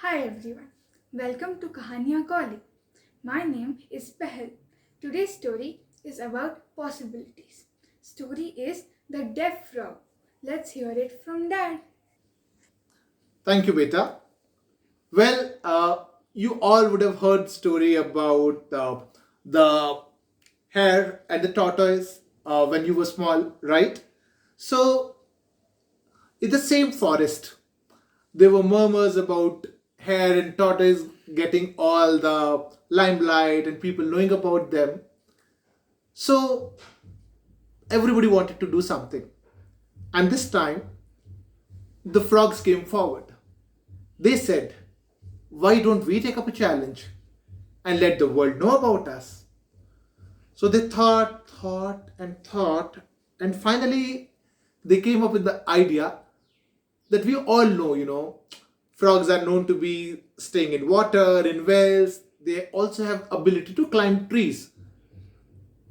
Hi everyone, welcome to Kahaniya Calling. My name is Pehel. Today's story is about possibilities. Story is The Deaf Frog. Let's hear it from Dad. Thank you, Beta. Well, you all would have heard story about the hare and the tortoise when you were small, right? So, in the same forest, there were murmurs about hare and tortoise getting all the limelight and people knowing about them. So, everybody wanted to do something. And this time, the frogs came forward. They said, why don't we take up a challenge and let the world know about us? So they thought, and finally they came up with the idea that we all know, frogs are known to be staying in water, in wells. They also have ability to climb trees.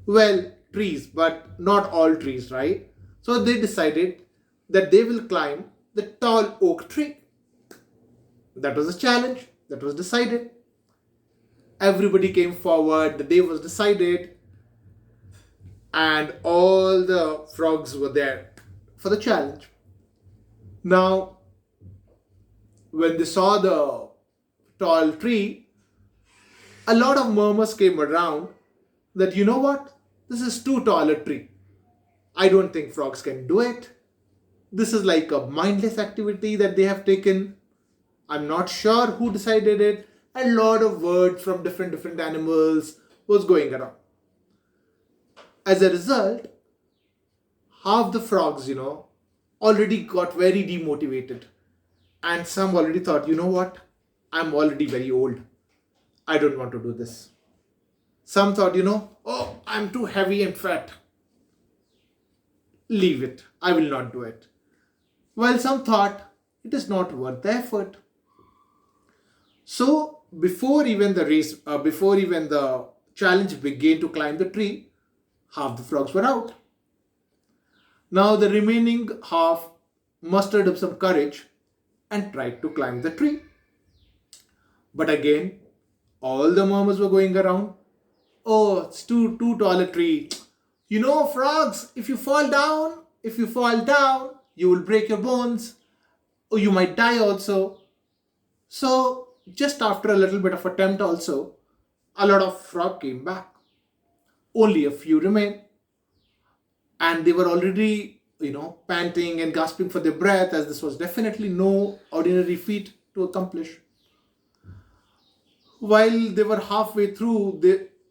Well, trees, but not all trees, right? So they decided that they will climb the tall oak tree. That was a challenge that was decided. Everybody came forward, the day was decided, and all the frogs were there for the challenge. Now, when they saw the tall tree, a lot of murmurs came around that, you know what, this is too tall a tree. I don't think frogs can do it. This is like a mindless activity that they have taken. I'm not sure who decided it. A lot of words from different animals was going around. As a result, half the frogs, already got very demotivated. And some already thought, you know what? I'm already very old. I don't want to do this. Some thought, oh, I'm too heavy and fat. Leave it. I will not do it. While some thought it is not worth the effort. So before even the challenge began to climb the tree, half the frogs were out. Now the remaining half mustered up some courage and tried to climb the tree. But again, all the murmurs were going around. Oh, it's too tall a tree. Frogs, if you fall down, you will break your bones, or you might die also. So just after a little bit of attempt also, a lot of frog came back. Only a few remained, and they were already, panting and gasping for their breath, as this was definitely no ordinary feat to accomplish. While they were halfway through,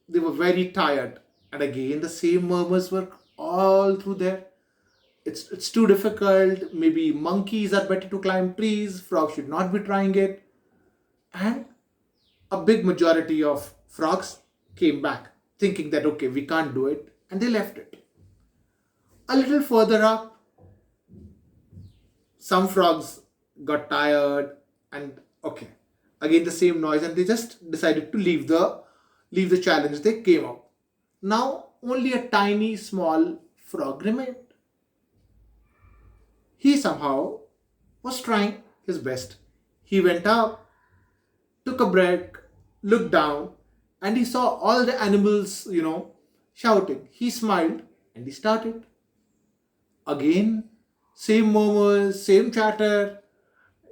they were very tired. And again, the same murmurs were all through there. It's too difficult. Maybe monkeys are better to climb trees. Frogs should not be trying it. And a big majority of frogs came back thinking that, okay, we can't do it. And they left it. A little further up, some frogs got tired and okay, again the same noise, and they just decided to leave the challenge. They came up. Now only a tiny small frog remained. He somehow was trying his best. He went up, took a break, looked down, and he saw all the animals, shouting. He smiled and he started. Again, same murmurs, same chatter.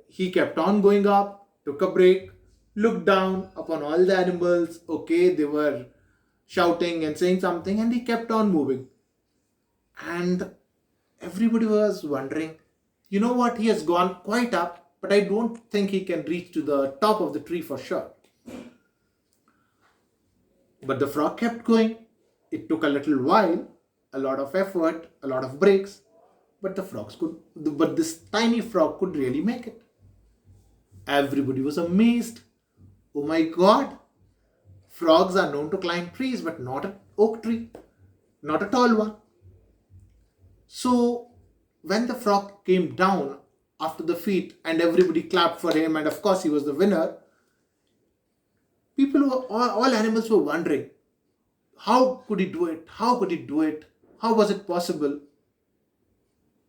He kept on going up, took a break, looked down upon all the animals. Okay, they were shouting and saying something, and he kept on moving. And everybody was wondering, you know what, he has gone quite up, but I don't think he can reach to the top of the tree for sure. But the frog kept going. It took a little while, a lot of effort, a lot of breaks, but this tiny frog could really make it. Everybody was amazed. Oh my god, frogs are known to climb trees, but not an oak tree, not a tall one. So, when the frog came down after the feat and everybody clapped for him, and of course he was the winner, all animals were wondering, how could he do it? How could he do it? How was it possible?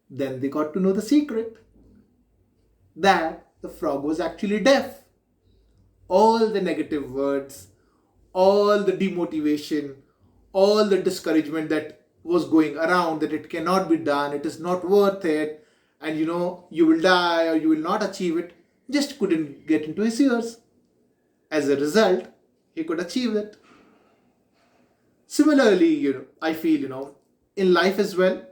Then they got to know the secret that the frog was actually deaf. all the negative words, all the demotivation, all the discouragement that was going around, that it cannot be done, it is not worth it, and you will die or you will not achieve it, just couldn't get into his ears. As a result, he could achieve it. Similarly, I feel, in life as well,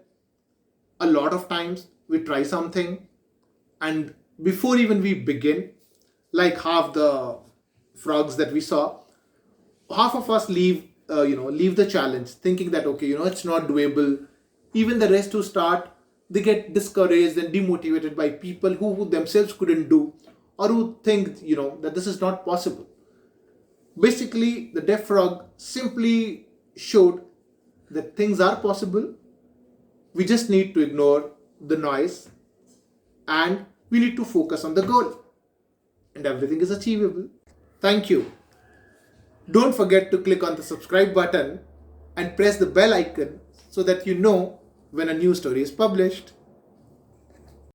a lot of times we try something, and before even we begin, like half the frogs that we saw, half of us leave the challenge thinking that, okay, it's not doable. Even the rest who start, they get discouraged and demotivated by people who themselves couldn't do, or who think that this is not possible. Basically, the deaf frog simply showed that things are possible. We just need to ignore the noise, and we need to focus on the goal, and everything is achievable. Thank you. Don't forget to click on the subscribe button and press the bell icon so that you know when a new story is published.